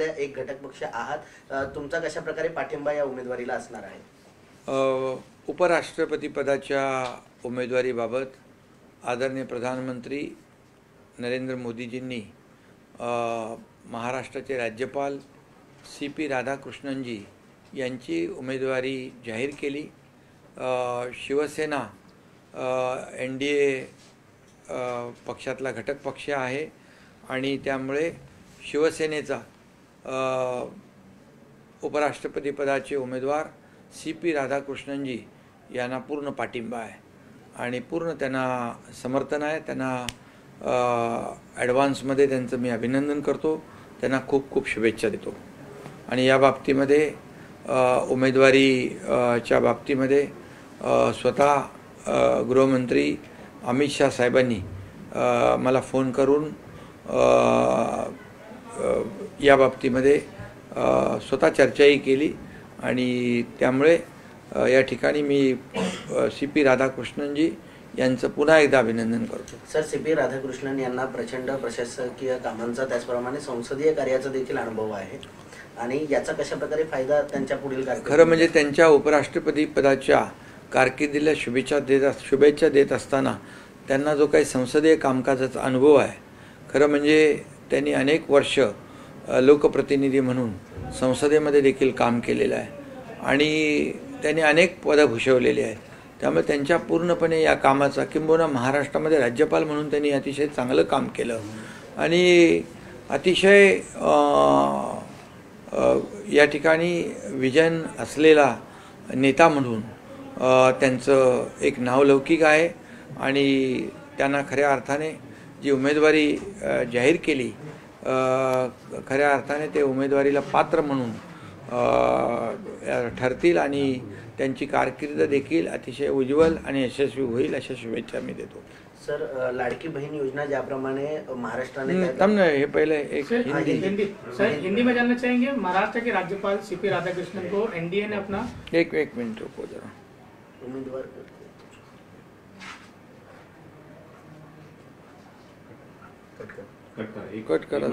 एक घटक पक्ष आहात, तुमचा कशा प्रकारे पाठिंबा या उमेदवारीला असणार आहे? उपराष्ट्रपती पदाच्या उमेदवारीबाबत आदरणीय प्रधानमंत्री नरेंद्र मोदीजींनी महाराष्ट्राचे राज्यपाल CP राधाकृष्णनजी यांची उमेदवारी जाहीर केली। शिवसेना NDA पक्षातला घटक पक्ष आहे आणि त्यामुळे शिवसेनेचा उपराष्ट्रपती पदाचे उमेदवार CP राधाकृष्णनजी यांना पूर्ण पाठिंबा आहे आणि पूर्ण त्यांना समर्थन आहे। त्यांना ॲडव्हान्समध्ये त्यांचं मी अभिनंदन करतो, त्यांना खूप खूप शुभेच्छा देतो। आणि या बाबतीमध्ये उमेदवारीच्या बाबतीमध्ये स्वतः गृहमंत्री अमित शाह साहेबांनी मला फोन करून या बाबतीमध्ये स्वतः चर्चाही केली आणि त्यामुळे या ठिकाणी मी CP राधाकृष्णनजी यांचं पुन्हा एकदा अभिनंदन करतो। सर, CP राधाकृष्णन यांना प्रचंड प्रशासकीय कामांचा त्याचप्रमाणे संसदीय कार्याचा देखील अनुभव आहे आणि याचा कशा प्रकारे फायदा त्यांच्या पुढील खरं म्हणजे त्यांच्या उपराष्ट्रपती पदाच्या कारकिर्दीला शुभेच्छा देत असताना त्यांना जो काही संसदीय कामकाजाचा अनुभव आहे, खरं म्हणजे त्यांनी अनेक वर्ष लोकप्रतिनिधी म्हणून संसदेमध्ये देखील काम केलेलं आहे आणि त्यांनी अनेक पदं भूषवलेली आहेत। त्यामुळे त्यांच्या पूर्णपणे या कामाचा किंबहुना महाराष्ट्रामध्ये राज्यपाल म्हणून त्यांनी अतिशय चांगलं काम केलं आणि अतिशय या ठिकाणी विजन असलेला नेता म्हणून त्यांचं एक नावलौकिक आहे आणि त्यांना खऱ्या अर्थाने जी उमेदवारी जाहीर केली, खऱ्या अर्थाने ते उमेदवारीला पात्र म्हणून ठरतील आणि त्यांची कारकीर्द देखील अतिशय उज्ज्वल आणि यशस्वी होईल अशा शुभेच्छा मी देतो। सर, लाडकी बहन योजना ज्याप्रमाणे महाराष्ट्राने तब हे पहले एक हिंदी में जानना चाहेंगे। महाराष्ट्र के राज्यपाल CP राधाकृष्णन को NDA ने अपना एक मिनट रुको जरा उम्मीदवार कट करा।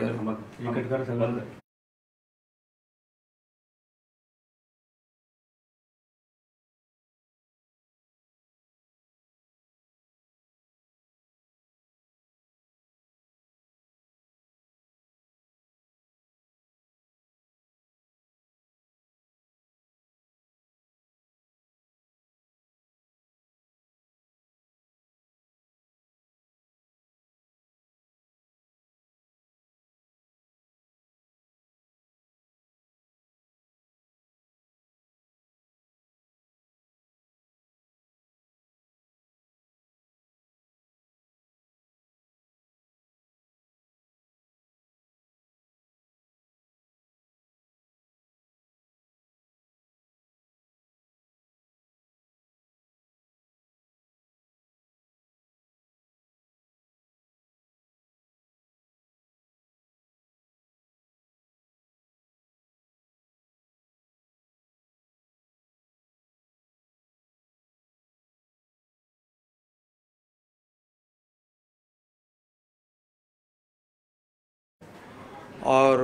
और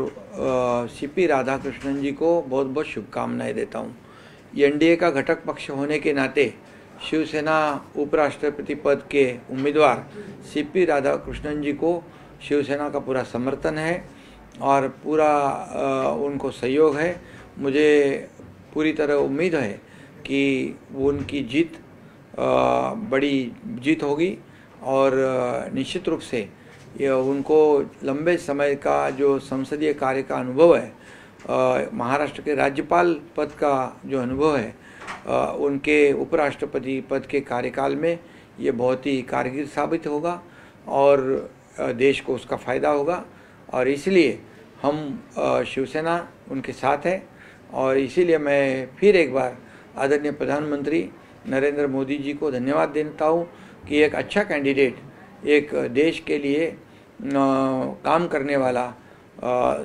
CP राधाकृष्णन जी को बहुत बहुत शुभकामनाएं देता हूँ। NDA का घटक पक्ष होने के नाते शिवसेना उपराष्ट्रपति पद के उम्मीदवार CP राधाकृष्णन जी को शिवसेना का पूरा समर्थन है और पूरा उनको सहयोग है। मुझे पूरी तरह उम्मीद है कि उनकी जीत बड़ी जीत होगी और निश्चित रूप से उनको लंबे समय का जो संसदीय कार्य का अनुभव है, महाराष्ट्र के राज्यपाल पद का जो अनुभव है, उनके उपराष्ट्रपति पद के कार्यकाल में ये बहुत ही कारगर साबित होगा और देश को उसका फ़ायदा होगा। और इसलिए हम शिवसेना उनके साथ है और इसीलिए मैं फिर एक बार आदरणीय प्रधानमंत्री नरेंद्र मोदी जी को धन्यवाद देता हूँ कि एक अच्छा कैंडिडेट, एक देश के लिए काम करने वाला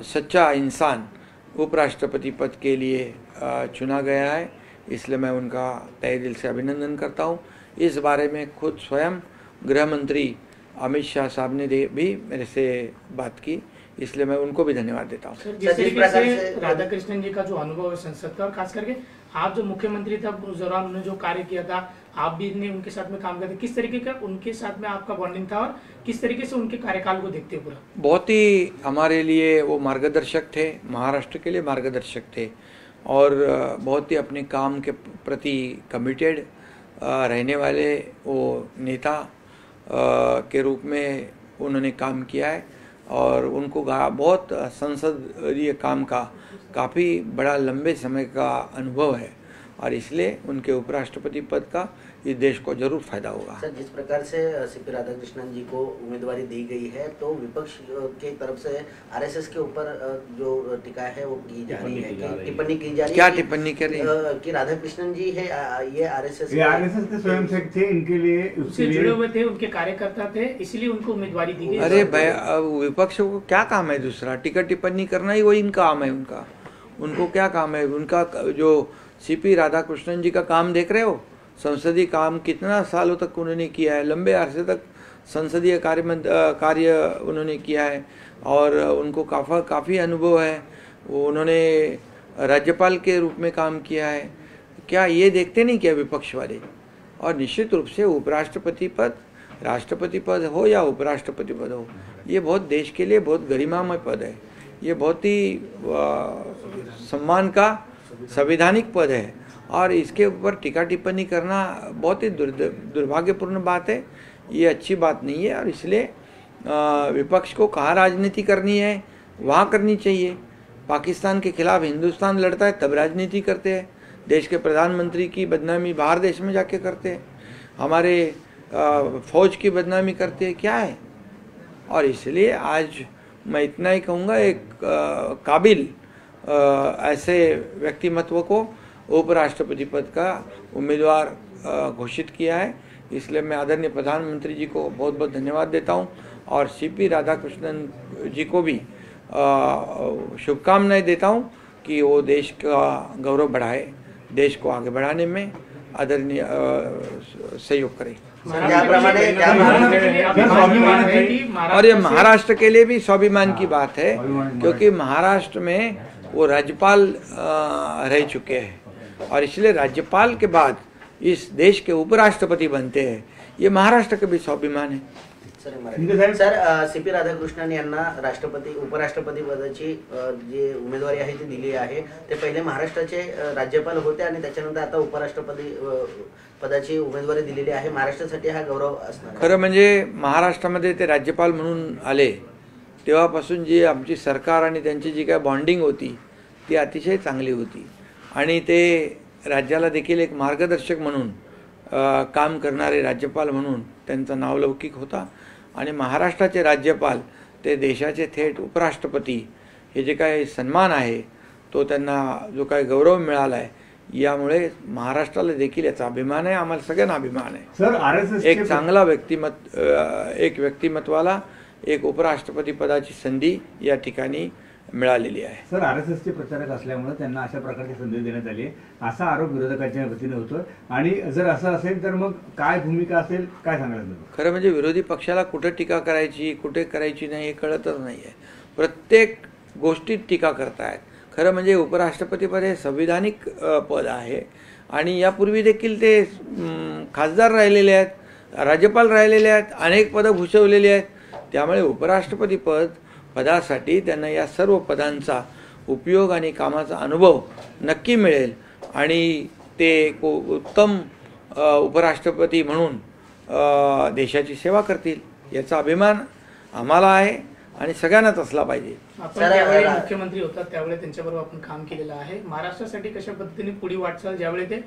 सच्चा इंसान उपराष्ट्रपति पद के लिए चुना गया है। इसलिए मैं उनका तहे दिल से अभिनंदन करता हूँ। इस बारे में खुद स्वयं गृह मंत्री अमित शाह साहब ने भी मेरे से बात की इसलिए मैं उनको भी धन्यवाद देता हूँ। सर, जिस तरीके से राधाकृष्णन जी का जो अनुभव है संसद का, और खास करके आप जो मुख्यमंत्री था उस दौरान उन्होंने जो कार्य किया था, आप भी ने उनके साथ में काम करते, किस तरीके का उनके साथ में आपका बॉन्डिंग था और किस तरीके से उनके कार्यकाल को देखते हो पूरा? बहुत ही हमारे लिए वो मार्गदर्शक थे, महाराष्ट्र के लिए मार्गदर्शक थे और बहुत ही अपने काम के प्रति कमिटेड रहने वाले वो नेता के रूप में उन्होंने काम किया है और उनको बहुत संसदीय काम का काफ़ी बड़ा लंबे समय का अनुभव है और इसलिए उनके उपराष्ट्रपति पद का इस देश को जरूर फायदा होगा। सर, जिस प्रकार से सीपी राधाकृष्णन जी को उम्मीदवारी दी गई है तो विपक्ष की तरफ से आरएसएस के ऊपर जो टीका है वो की जा रही है, टिप्पणी की जा रही है। क्या टिप्पणी कर रही है? कि राधाकृष्णन जी है ये आरएसएस के स्वयंसेवक थे, इनके लिए उससे जुड़े हुए थे, उनके कार्यकर्ता थे, इसलिए उनको उम्मीदवारी दी गई। अरे भाई, विपक्ष को क्या काम है दूसरा? टिका टिप्पणी करना ही वही इनका काम है। उनको क्या काम है? उनका जो सीपी राधाकृष्णन जी का काम देख रहे हो, संसदीय काम कितना सालों तक उन्होंने किया है, लंबे अरसे तक संसदीय कार्य उन्होंने किया है और उनको काफ़ी अनुभव है। उन्होंने राज्यपाल के रूप में काम किया है। क्या ये देखते नहीं क्या विपक्ष वाले? और निश्चित रूप से उपराष्ट्रपति पद, राष्ट्रपति पद हो या उपराष्ट्रपति पद हो, ये बहुत देश के लिए बहुत गरिमामय पद है। ये बहुत ही सम्मान का संवैधानिक पद है और इसके ऊपर टीका टिप्पणी करना बहुत ही दुर्भाग्यपूर्ण बात है। ये अच्छी बात नहीं है और इसलिए विपक्ष को कहाँ राजनीति करनी है वहाँ करनी चाहिए। पाकिस्तान के खिलाफ हिंदुस्तान लड़ता है तब राजनीति करते हैं, देश के प्रधानमंत्री की बदनामी बाहर देश में जाके करते हैं, हमारे फौज की बदनामी करते हैं, क्या है। और इसलिए आज मैं इतना ही कहूँगा, एक काबिल ऐसे व्यक्तिमत्व को उपराष्ट्रपति पद का उम्मीदवार घोषित किया है। इसलिए मैं आदरणीय प्रधानमंत्री जी को बहुत बहुत धन्यवाद देता हूं और सीपी राधाकृष्णन जी को भी शुभकामनाएं देता हूं कि वो देश का गौरव बढ़ाए, देश को आगे बढ़ाने में आदरणीय सहयोग करें। और ये महाराष्ट्र के लिए भी स्वाभिमान की बात है, क्योंकि महाराष्ट्र में वो राज्यपाल रह चुके हैं और इसलिए राज्यपाल के बाद इस देश के उपराष्ट्रपति बनते हैं, ये महाराष्ट्र का भी स्वाभिमान है। सर, सीपी राधाकृष्णन यांना उपराष्ट्रपती पदाची जी उमेदवारी आहे ती दिली आहे। ते पहिले महाराष्ट्राचे राज्यपाल होते आणि त्याच्यानंतर आता उपराष्ट्रपती पदाची उमेदवारी दिलेली आहे। महाराष्ट्रासाठी हा गौरव असणार। खरं म्हणजे महाराष्ट्रामध्ये ते राज्यपाल म्हणून आले तेव्हापासून जी आमची सरकार आणि त्यांची जी काय बॉन्डिंग होती ती अतिशय चांगली होती आणि ते राज्याला देखील एक मार्गदर्शक म्हणून काम करणारे राज्यपाल म्हणून त्यांचा नावलौकिक होता आणि महाराष्ट्राचे राज्यपाल ते देशाचे थेट उपराष्ट्रपती हे जे काय सन्मान आहे तो त्यांना जो काय गौरव मिळाला आहे यामुळे महाराष्ट्राला देखील याचा अभिमान आहे, आम्हाला सगळ्यांना अभिमान आहे। सर, आरएसएस एक चांगला व्यक्तिमत्वाला एक उपराष्ट्रपती पदाची संधी या ठिकाणी मिळालेली आहे। सर, आरएसएसचे प्रचारक असल्यामुळे त्यांना अशा प्रकारची संधी देण्यात आली असा आरोप विरोधकांच्या वतीने होतो आणि जर असं असेल तर मग काय भूमिका असेल, काय सांगायचं? खरं म्हणजे विरोधी पक्षाला कुठे टीका करायची कुठे करायची नाही हे कळतच नाहीये, प्रत्येक गोष्टीत टीका करतायत। खरं म्हणजे उपराष्ट्रपती पद हे संविधानिक पद आहे आणि यापूर्वी देखील ते खासदार राहिलेले आहेत, राज्यपाल राहिलेले आहेत, अनेक पदं भूषवलेली आहेत। त्यामुळे उपराष्ट्रपती पदासाठी त्यांना या सर्व पदांचा उपयोग आणि कामाचा अनुभव नक्की मिळेल आणि ते उत्तम उपराष्ट्रपती म्हणून देशाची सेवा करतील याचा अभिमान आम्हाला आहे आणि सगळ्यांनाच असला पाहिजे। आपण ज्यावेळी मुख्यमंत्री होतात त्यावेळी त्यांच्याबरोबर आपण काम केलेलं आहे। महाराष्ट्रासाठी कशा पद्धतीने पुढे वाटचाल ज्यावेळी ते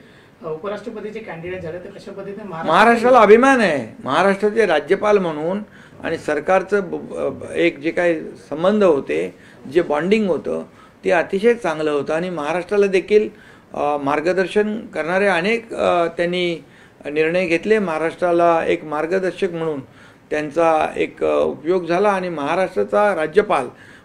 उपराष्ट्रपतीचे कॅन्डिडेट झाले तर कशा पद्धतीने महाराष्ट्राला अभिमान आहे, महाराष्ट्राचे राज्यपाल म्हणून आणि सरकारचं एक जे काही संबंध होते, जे बॉन्डिंग होतं ते अतिशय चांगलं होतं आणि महाराष्ट्राला देखील मार्गदर्शन करणारे अनेक त्यांनी निर्णय घेतले। महाराष्ट्राला एक मार्गदर्शक म्हणून त्यांचा एक उपयोग झाला आणि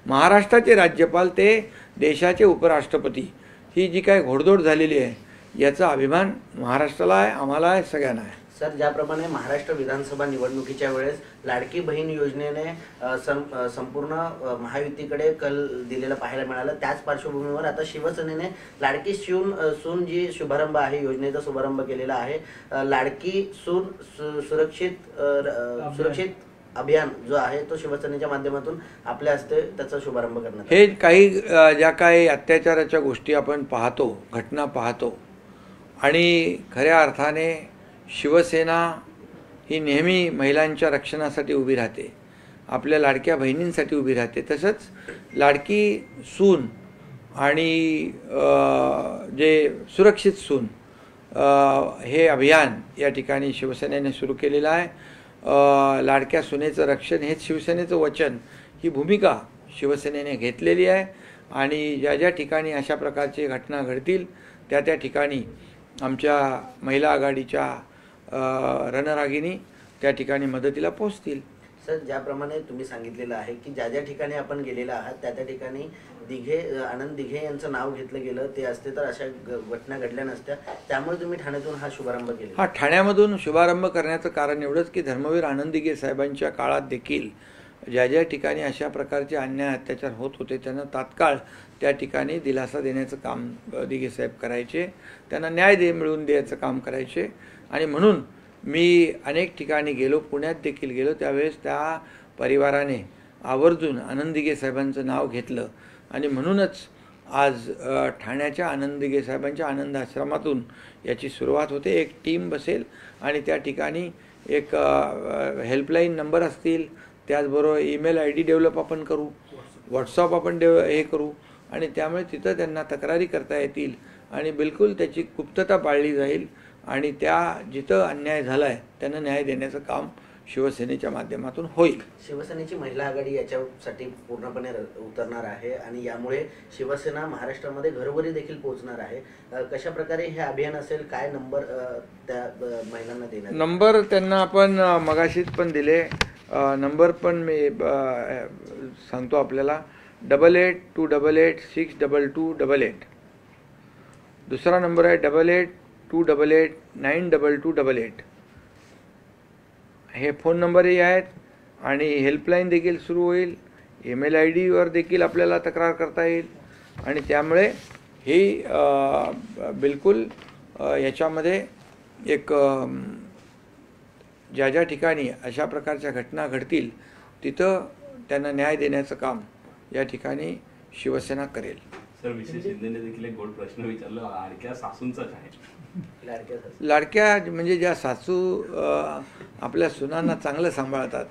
महाराष्ट्राचे राज्यपाल ते देशाचे उपराष्ट्रपती ही जी काही घोडदौड झालेली आहे याचा अभिमान महाराष्ट्राला आहे, आम्हाला आहे, सगळ्यांना आहे। सर, ज्याप्रमाणे महाराष्ट्र विधानसभा निवडणुकीच्या वेळेस लाडकी बहीण योजनेने संपूर्ण महायुतीकडे कल दिलेला पाहायला मिळालं, त्याच पार्श्वभूमीवर आता शिवसेनेने लाडकी सून जी शुभारंभ आहे, योजनेचा शुभारंभ केलेला आहे. लाडकी सून सुरक्षित अभियान जो आहे तो शिवसेनेच्या माध्यमातून आपल्या हस्ते त्याचा शुभारंभ करण्यात हे काही ज्या काही अत्याचाराच्या गोष्टी आपण पाहतो, घटना पाहतो, आणि खऱ्या अर्थाने शिवसेना ही नेहमी महिलांच्या रक्षणासाठी उभी राहते, आपल्या लाडक्या बहिणींसाठी उभी राहते. तसंच लाडकी सून आणि जे सुरक्षित सून हे अभियान या ठिकाणी शिवसेनेने सुरू केलेलं आहे. लाडक्या सुनेचं रक्षण हेच शिवसेनेचं वचन, ही भूमिका शिवसेनेने घेतलेली आहे. आणि ज्या ज्या ठिकाणी अशा प्रकारची घटना घडतील त्या त्या ठिकाणी आमच्या महिला आघाडीच्या रणरागिणी त्या ठिकाणी मदतीला पोहोचतील. सर, ज्याप्रमाणे तुम्ही सांगितलेलं आहे की ज्या ज्या ठिकाणी आपण गेलेला आहात त्या त्या ठिकाणी आनंद दिघे यांचं नाव घेतलं गेलं, ते असते तर अशा घटना घडल्या नसत्या, त्यामुळे तुम्ही ठाण्यातून हा शुभारंभ केला. हा, ठाण्यामधून शुभारंभ करण्याचं कारण एवढंच की धर्मवीर आनंद दिघे साहेबांच्या काळात देखील ज्या ज्या ठिकाणी अशा प्रकारचे अन्याय अत्याचार होत होते त्यांना तात्काळ त्या ठिकाणी दिलासा देण्याचं काम दिघे साहेब करायचे, त्यांना न्याय मिळवून द्यायचं काम करायचे. आणि म्हणून मी अनेक ठिकाणी गेलो, पुण्यात देखील गेलो, त्यावेळेस त्या परिवाराने आवर्जून आनंद दिघे साहेबांचं नाव घेतलं. आणि म्हणूनच आज ठाण्याच्या आनंद दिघे साहेबांच्या आनंद आश्रमातून याची सुरुवात होते. एक टीम बसेल आणि त्या ठिकाणी एक हेल्पलाईन नंबर असतील, त्याचबरोबर ईमेल ID डेव्हलप आपण करू, व्हॉट्सअप आपण हे करू, आणि त्यामुळे तिथं त्यांना तक्रारी करता येतील आणि बिलकुल त्याची गुप्तता पाळली जाईल. आणि त्या जिथं अन्याय झाला आहे त्यांना न्याय देण्याचं काम शिवसेनेच्या माध्यमातून होईल. शिवसेनेची महिला आघाडी याच्यासाठी पूर्णपणे उतरणार आहे आणि यामुळे शिवसेना महाराष्ट्रामध्ये घरोघरी देखील पोहोचणार आहे. कशा प्रकारे हे अभियान असेल, काय नंबर त्या महिलांना देणार? नंबर त्यांना आपण मगाशीच पण दिले, नंबर पण मी सांगतो आपल्याला, 8828862288. दुसरा नंबर आहे 8828892288. हे फोन नंबरही आहेत आणि हेल्पलाईन देखील सुरू होईल. ईमेल ID वर देखील आपल्याला तक्रार करता येईल. आणि त्यामुळे ही बिलकुल याच्यामध्ये एक ज्या ज्या ठिकाणी अशा प्रकारच्या घटना घडतील तिथं त्यांना न्याय देण्याचं काम या ठिकाणी शिवसेना करेल. सर, विशेष शिंदेने देखील एक गोड प्रश्न विचारला, लाडक्या सासूंचा काय? लाडक्या म्हणजे ज्या सासू आपल्या सुनांना चांगलं सांभाळतात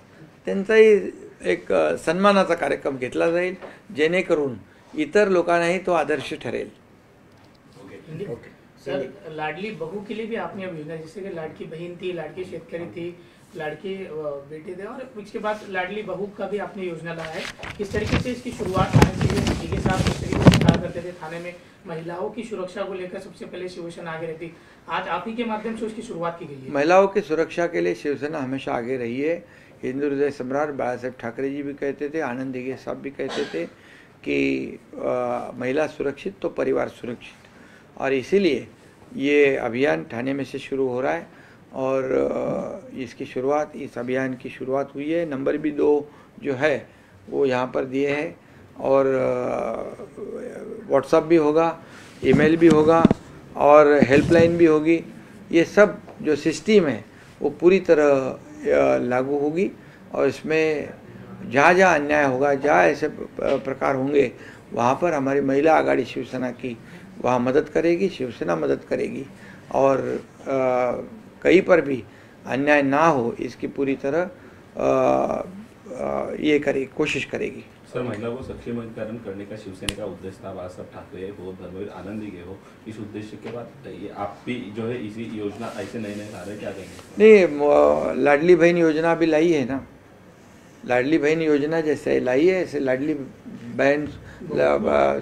त्यांचाही एक सन्मानाचा कार्यक्रम घेतला जाईल, जेणेकरून इतर लोकांनाही तो आदर्श ठरेल. सर, लाडली बहू के लिए भी आपने अब योजना, जैसे कि लाडकी बहन थी, लाडकी शेतकरी थी, लाडके बेटे थे, और उसके बाद लाडली बहू का भी आपने योजना लाया है. किस तरीके से इसकी शुरुआत थाने से दिघे साहब किस तरीके से कहा करते थे थाने में महिलाओं की सुरक्षा को लेकर सबसे पहले शिवसेना आगे रहती, आज आप ही के माध्यम से उसकी शुरुआत की गई है. महिलाओं की सुरक्षा के लिए शिवसेना हमेशा आगे रही है. हिंदू हृदय सम्राट बाला साहेब ठाकरे जी भी कहते थे, आनंद दिघे साहब भी कहते थे कि महिला सुरक्षित तो परिवार सुरक्षित, और इसीलिए ये अभियान थाने में से शुरू हो रहा है. और इसकी शुरुआत, इस अभियान की शुरुआत हुई है. नंबर भी 2 जो है वो यहाँ पर दिए हैं, और व्हाट्सएप भी होगा, ईमेल भी होगा और हेल्पलाइन भी होगी. ये सब जो सिस्टम है वो पूरी तरह लागू होगी. और इसमें जहाँ जहाँ अन्याय होगा, जहाँ ऐसे प्रकार होंगे, वहाँ पर हमारी महिला आघाड़ी शिवसेना की वहाँ मदद करेगी, शिवसेना मदद करेगी. और कहीं पर भी अन्याय ना हो इसकी पूरी तरह ये करेगी, कोशिश करेगी. सर, महिलाओं को सक्षमीकरण करने का शिवसेना का उद्देश्य था. बाला साहब ठाकरे हो, धर्मवीर आनंद दिघे हो, इस उद्देश्य के बाद ये आप भी जो है इसी योजना ऐसे नए ला रहे, क्या कहेंगे? नहीं, लाडली बहन योजना भी लाई है ना. लाडली बहन योजना जैसे लाई है, ऐसे लाडली बहन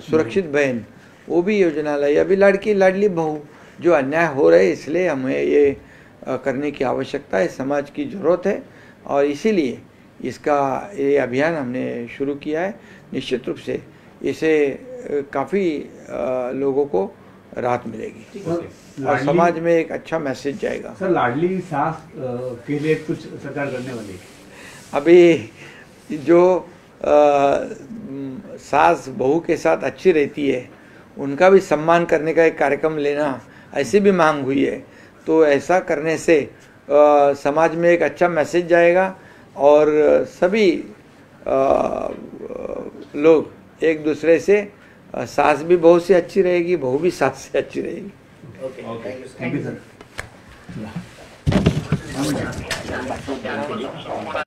सुरक्षित बहन वो भी योजना लाई. अभी लाडली बहू जो अन्याय हो रहे, इसलिए हमें ये करने की आवश्यकता है, समाज की ज़रूरत है, और इसीलिए इसका ये अभियान हमने शुरू किया है. निश्चित रूप से इसे काफ़ी लोगों को राहत मिलेगी सर, और लाडली- समाज में एक अच्छा मैसेज जाएगा। सर लाडली सास के लिए कुछ सरकार करने वाली है? अभी जो सास बहू के साथ अच्छी रहती है उनका भी सम्मान करने का एक कार्यक्रम लेना ऐसी भी मांग हुई है, तो ऐसा करने से समाज में एक अच्छा मैसेज जाएगा और सभी लोग एक दूसरे से सास भी बहू से अच्छी रहेगी, बहू भी सास से अच्छी रहेगी। Okay, thank you sir. Thank you sir.